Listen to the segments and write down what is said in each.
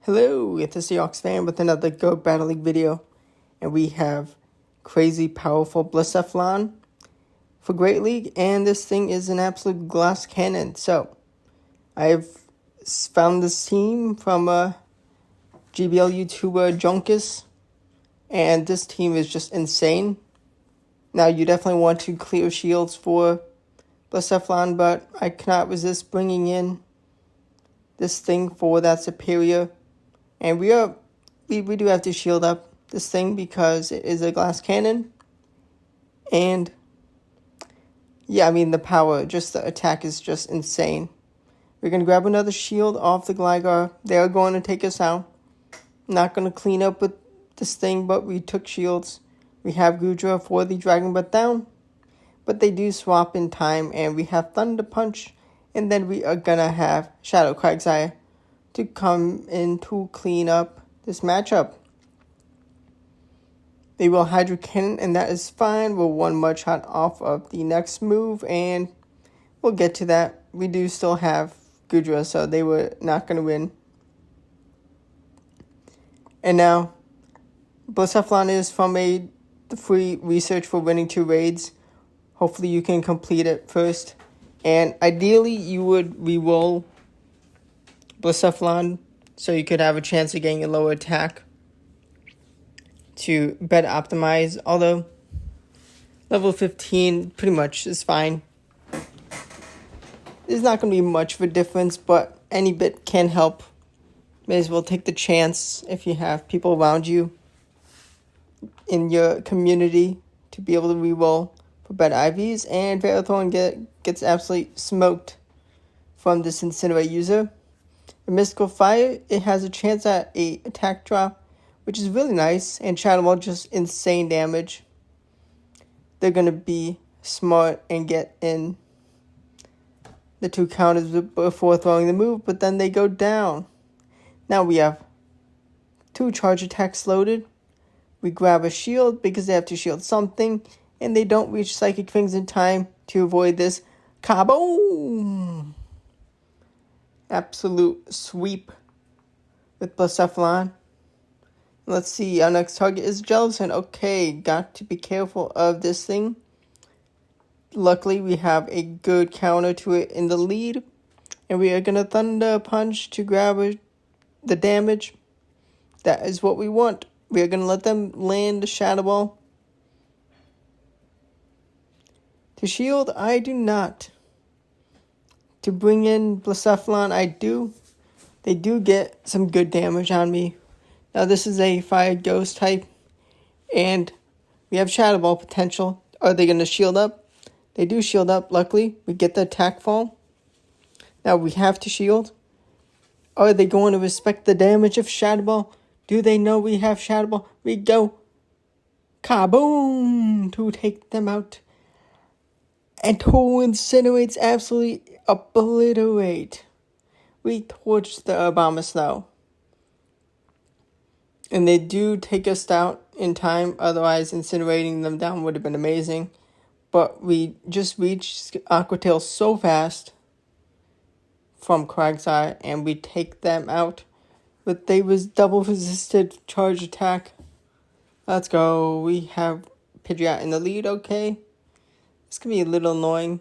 Hello, it's the Seahawks fan with another Go Battle League video, and we have crazy powerful Blacephelon for Great League, and this thing is an absolute glass cannon. So, I've found this team from GBL YouTuber Junkus, and this team is just insane. Now, you definitely want to clear shields for Blacephelon, but I cannot resist bringing in this thing for that superior. And we do have to shield up this thing because it is a glass cannon. And yeah, I mean the power, just the attack is just insane. We're going to grab another shield off the Gligar. They are going to take us out. Not going to clean up with this thing, but we took shields. We have Gudra for the Dragon Breath down. But they do swap in time, and we have Thunder Punch. And then we are going to have Shadow Quagsire to come in to clean up this matchup. They will Hydro Cannon, and that is fine. We're one Mudshot off of the next move, and we'll get to that. We do still have Gudra, so they were not going to win. And now, Blacephelon is from the free research for winning 2 raids. Hopefully you can complete it first. And ideally, you would re-roll Blacephelon so you could have a chance of getting a lower attack to better optimize, although level 15 pretty much is fine. There's not going to be much of a difference, but any bit can help. May as well take the chance if you have people around you in your community to be able to reroll for better IVs. And Verathorn gets absolutely smoked from this Incinerate user. A Mystical Fire, it has a chance at a attack drop, which is really nice, and Shadow Ball just insane damage. They're going to be smart and get in the 2 counters before throwing the move, but then they go down. Now we have 2 charge attacks loaded. We grab a shield because they have to shield something, and they don't reach Psychic Things in time to avoid this kaboom! Absolute sweep with Blacephelon. Let's see, our next target is Jellicent. Okay, got to be careful of this thing. Luckily, we have a good counter to it in the lead. And we are going to Thunder Punch to grab the damage. That is what we want. We are going to let them land the Shadow Ball. To shield, I do not. To bring in Blacephelon, I do. They do get some good damage on me. Now this is a Fire Ghost type. And we have Shadow Ball potential. Are they going to shield up? They do shield up, luckily. We get the attack fall. Now we have to shield. Are they going to respect the damage of Shadow Ball? Do they know we have Shadow Ball? We go kaboom to take them out. And to Incinerates absolutely obliterate. We torch the Abomasnow. And they do take us out in time. Otherwise, incinerating them down would have been amazing. But we just reached Aqua Tail so fast from Quagsire, and we take them out. But they was double resisted charge attack. Let's go. We have Pidgeot in the lead. Okay. This can be a little annoying.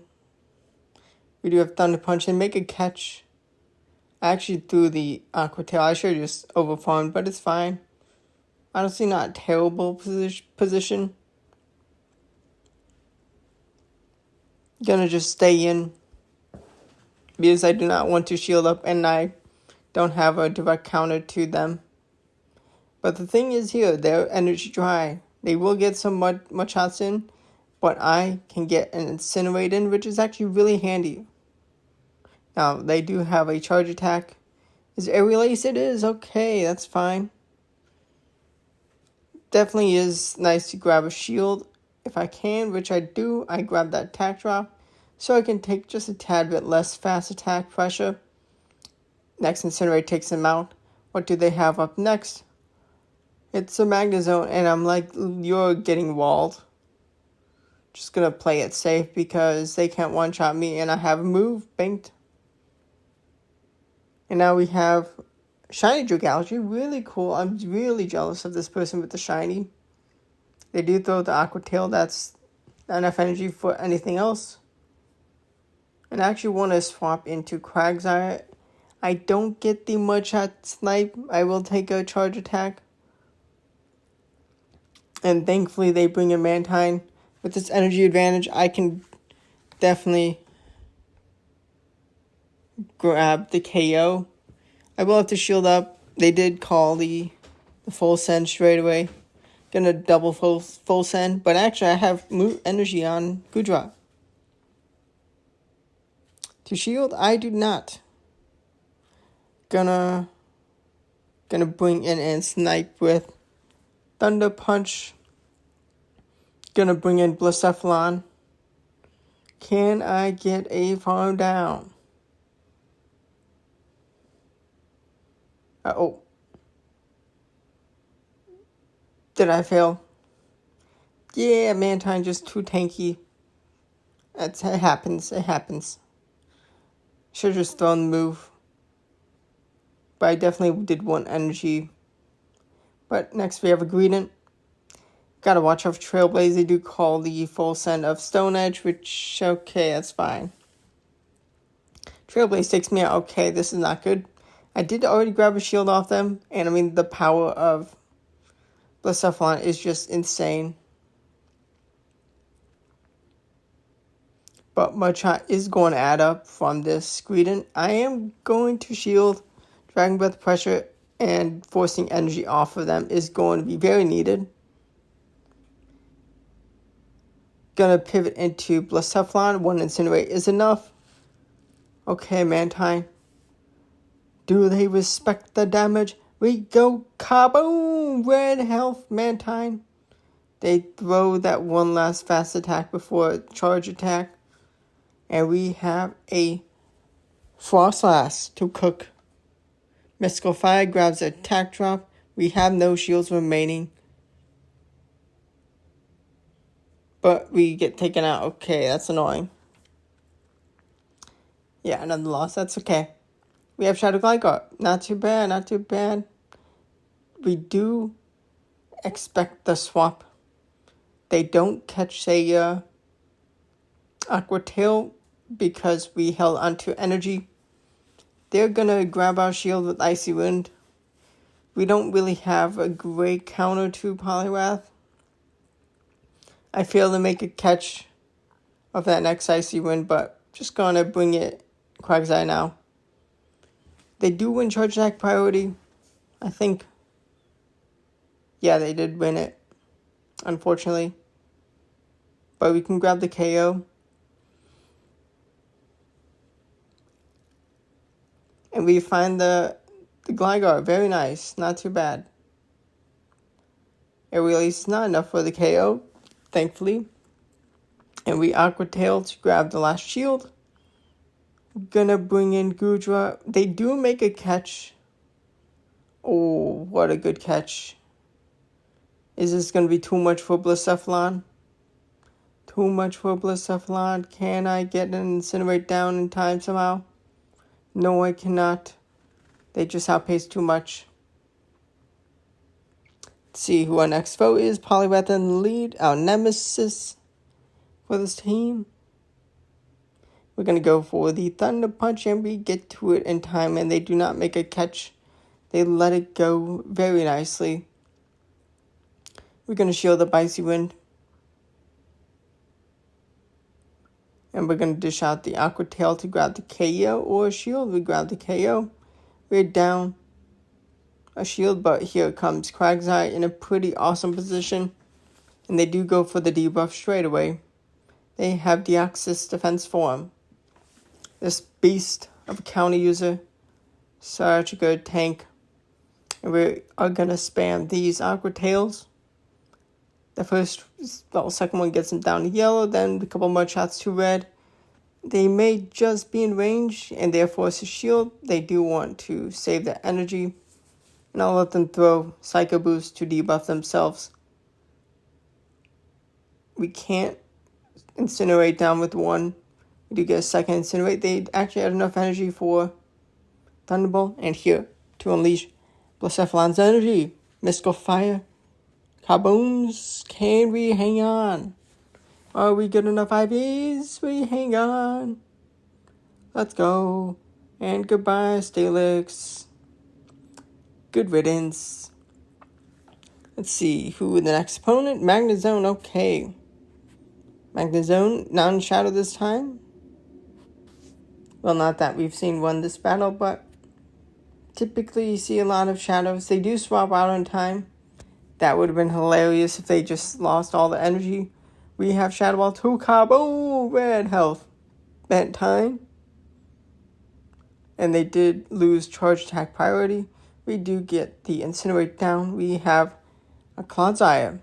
We do have Thunder Punch and make a catch. I actually threw the Aqua Tail. I should have just overfarmed, but it's fine. Honestly, not a terrible position. Gonna just stay in because I do not want to shield up and I don't have a direct counter to them. But the thing is here, they're energy dry. They will get some Mudshots in, but I can get an Incinerate in, which is actually really handy. Now, they do have a charge attack. Is it Aerial Ace? It is. Okay, that's fine. Definitely is nice to grab a shield if I can, which I do. I grab that attack drop so I can take just a tad bit less fast attack pressure. Next Incinerate takes them out. What do they have up next? It's a Magnezone, and I'm like, you're getting walled. Just gonna play it safe because they can't one-shot me, and I have a move banked. And now we have Shiny Galaxy, really cool. I'm really jealous of this person with the shiny. They do throw the Aqua Tail, that's not enough energy for anything else. And I actually want to swap into Quagsire. I don't get the Mudshot Snipe. I will take a charge attack. And thankfully they bring in Mantine. With this energy advantage, I can definitely grab the KO. I will have to shield up. They did call the full send straight away. Gonna double full send. But actually I have energy on Goodrop. To shield, I do not. Gonna bring in and snipe with Thunder Punch. Gonna bring in Blacephelon. Can I get a farm down? Oh. Did I fail? Yeah, Mantine just too tanky. It happens. It happens. Should've just thrown the move. But I definitely did want energy. But next we have a Greedent. Gotta watch out for Trailblaze. They do call the full send of Stone Edge, which, okay, that's fine. Trailblaze takes me out. Okay, this is not good. I did already grab a shield off them. And I mean, the power of Blacephelon is just insane. But Mudshot is going to add up from this Greedent. I am going to shield. Dragon Breath pressure and forcing energy off of them is going to be very needed. Gonna pivot into Blacephelon. One Incinerate is enough. Okay, Mantine. Do they respect the damage? We go kaboom! Red health, Mantine. They throw that one last fast attack before charge attack. And we have a Frostlass to cook. Mystical Fire grabs an attack drop. We have no shields remaining. But we get taken out. Okay, that's annoying. Yeah, another loss. That's okay. We have Shadow Gligar. Not too bad, not too bad. We do expect the swap. They don't catch a Aqua Tail because we held onto energy. They're gonna grab our shield with Icy Wind. We don't really have a great counter to Poliwrath. I failed to make a catch of that next Icy Wind, but just gonna bring it Quagsire now. They do win charge attack priority, I think. Yeah, they did win it, unfortunately. But we can grab the KO. And we find the Gligar. Very nice. Not too bad. It really is not enough for the KO, thankfully. And we Aqua Tail to grab the last shield. Gonna bring in Gudra. They do make a catch. Oh, what a good catch. Is this gonna be too much for Blacephelon? Too much for Blacephelon. Can I get an Incinerate down in time somehow? No, I cannot. They just outpaced too much. Let's see who our next foe is. Poliwrath in the lead. Our nemesis for this team. We're going to go for the Thunder Punch, and we get to it in time, and they do not make a catch. They let it go very nicely. We're going to shield the Icy Wind. And we're going to dish out the Aqua Tail to grab the KO or a shield. We grab the KO. We're down a shield, but here comes Quagsire in a pretty awesome position. And they do go for the debuff straight away. They have Deoxys defense form. This beast of a counter user. Such a good tank. And we are going to spam these Aqua Tails. The second one gets them down to yellow, then a couple more shots to red. They may just be in range, and therefore it's a shield. They do want to save their energy. And I'll let them throw Psycho Boost to debuff themselves. We can't Incinerate down with one. We do get a second Incinerate. They actually had enough energy for Thunderbolt. And here, to unleash Blacephelon's energy. Mystical Fire. Kabooms. Can we hang on? Are we good enough, IVs? We hang on. Let's go. And goodbye, Stalix. Good riddance. Let's see who the next opponent. Magnezone, okay. Magnezone, non-shadow this time. Well, not that we've seen one this battle, but typically you see a lot of shadows. They do swap out on time. That would have been hilarious if they just lost all the energy. We have Shadow Ball 2, Kaboom, red health. Bent time. And they did lose charge attack priority. We do get the Incinerate down. We have a Clodsire.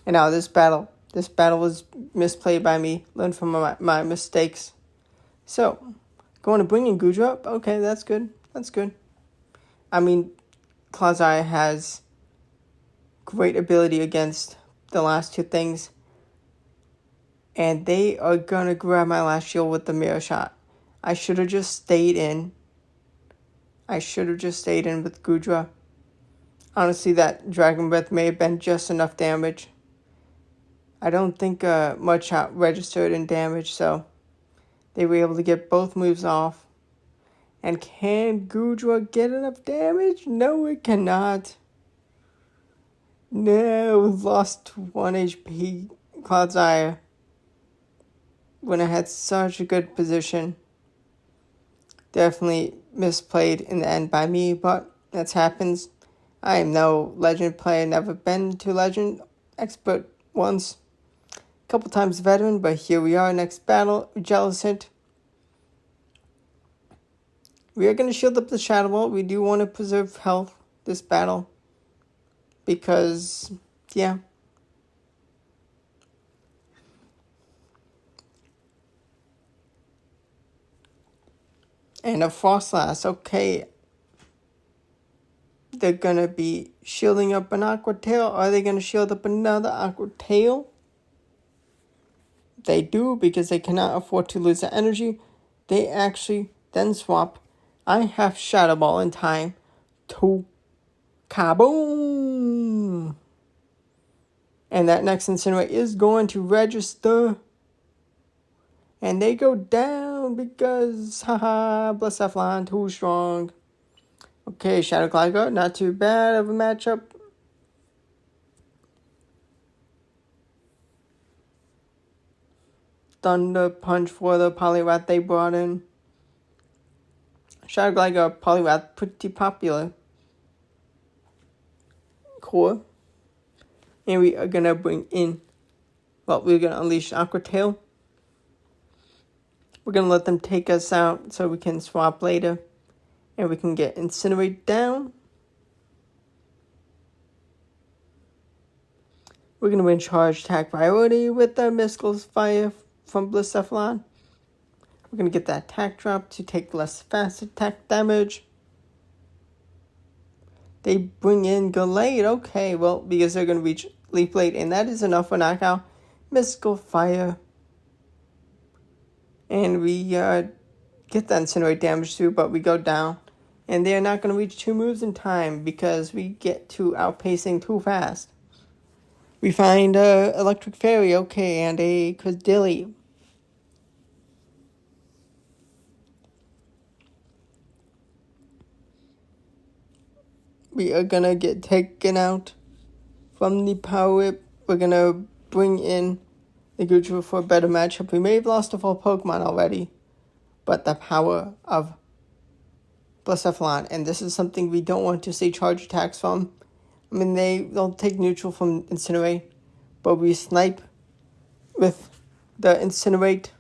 And now this battle was misplayed by me. Learn from my mistakes. So, going to bring in Goodra. Okay, that's good. That's good. I mean, Clodsire has great ability against the last two things. And they are going to grab my last shield with the Mirror Shot. I should have just stayed in. With Goodra. Honestly, that Dragon Breath may have been just enough damage. I don't think Mudshot registered in damage, so they were able to get both moves off. And can Goodra get enough damage? No, it cannot. No, lost 1 HP. Clodsire. When I had such a good position. Definitely misplayed in the end by me, but that happens. I am no legend player, never been to legend expert once. A couple times veteran, but here we are, next battle, Jellicent. We are going to shield up the Shadow Ball. We do want to preserve health this battle. Because, yeah. And a Frostlass, okay. They're going to be shielding up an Aqua Tail. Are they going to shield up another Aqua Tail? They do, because they cannot afford to lose the energy. They actually then swap. I have Shadow Ball in time to Kaboom! And that next Incinerate is going to register. And they go down because, haha, Blacephelon too strong. Okay, Shadow Glider, not too bad of a matchup. Thunder Punch for the Poliwrath they brought in. Shadow Glider, Poliwrath, pretty popular. Core. And we are going to bring in, we're going to unleash Aqua Tail. We're going to let them take us out so we can swap later. And we can get Incinerate down. We're going to win charge attack priority with the Mystical Fire from Blacephelon. We're going to get that attack drop to take less fast attack damage. They bring in Gallade. Okay, well, because they're going to reach Leaf Blade. And that is enough for knockout. Mystical Fire. And we get that Incinerate damage too, but we go down. And they're not going to reach 2 moves in time because we get to outpacing too fast. We find Electric Fairy, okay, and a Credilli. We are going to get taken out from the Power Whip. We're going to bring in the Goodra for a better matchup. We may have lost a full Pokemon already, but the power of Blacephelon, and this is something we don't want to see charge attacks from. I mean, they'll take neutral from Incinerate, but we snipe with the Incinerate.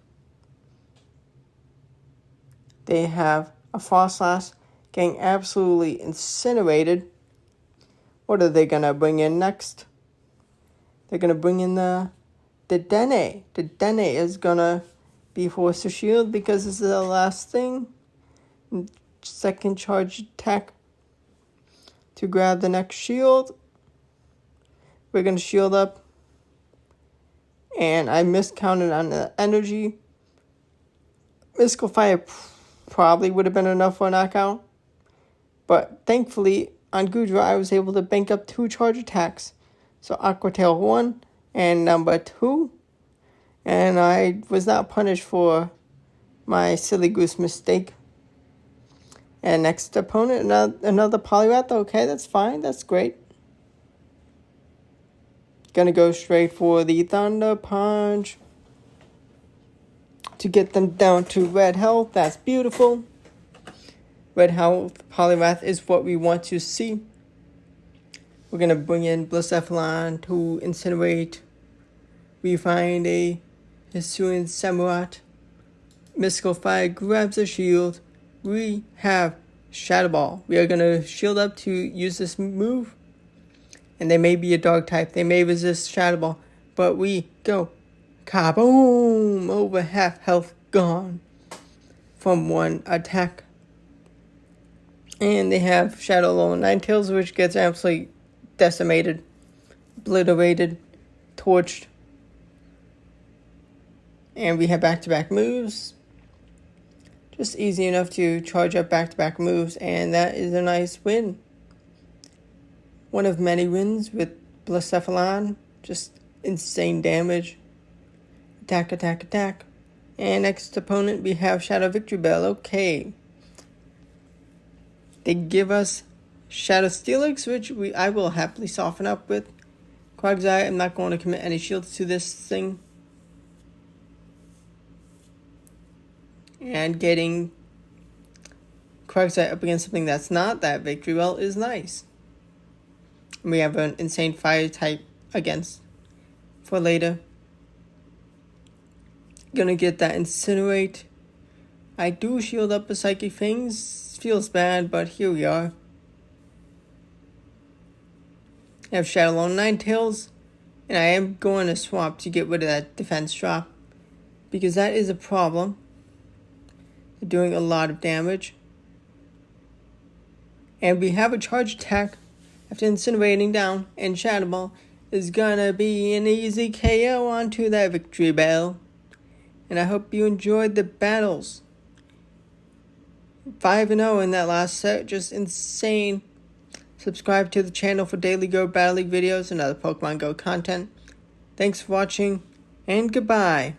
They have a Frostlass getting absolutely incinerated. What are they gonna bring in next? They're gonna bring in the Dene. The Dene is gonna be forced to shield because this is the last thing. Second charge attack to grab the next shield. We're going to shield up. And I miscounted on the energy. Mystical Fire probably would have been enough for a knockout. But thankfully, on Goodra, I was able to bank up 2 charge attacks. So Aqua Tail 1 and number 2. And I was not punished for my silly goose mistake. And next opponent, another Poliwrath. Okay, that's fine. That's great. Gonna go straight for the Thunder Punch to get them down to red health. That's beautiful. Red health Poliwrath is what we want to see. We're gonna bring in Blacephelon to incinerate. We find a Hisuian Samurott. Mystical Fire grabs a shield. We have Shadow Ball. We are gonna shield up to use this move. And they may be a dog type. They may resist Shadow Ball. But we go kaboom! Over half health gone from one attack. And they have Shadowlong Ninetales, which gets absolutely decimated, obliterated, torched. And we have back-to-back moves. Just easy enough to charge up back-to-back moves. And that is a nice win. One of many wins with Blacephelon. Just insane damage. Attack, attack, attack. And next opponent we have Shadow Victory Bell. Okay. They give us Shadow Steelix, which I will happily soften up with. Quagsire, I'm not going to commit any shields to this thing. And getting Quagsire up against something that's not that Victory Bell is nice. We have an insane fire type against for later. Gonna get that Incinerate. I do shield up a Psychic Fangs. Feels bad, but here we are. I have Shadowlong Ninetales. And I am going to swap to get rid of that defense drop. Because that is a problem. They're doing a lot of damage. And we have a charge attack. After incinerating down, and Shadow Ball is gonna be an easy KO onto that Victory Bell. And I hope you enjoyed the battles. 5-0 in that last set, just insane. Subscribe to the channel for daily Go Battle League videos and other Pokemon Go content. Thanks for watching, and goodbye.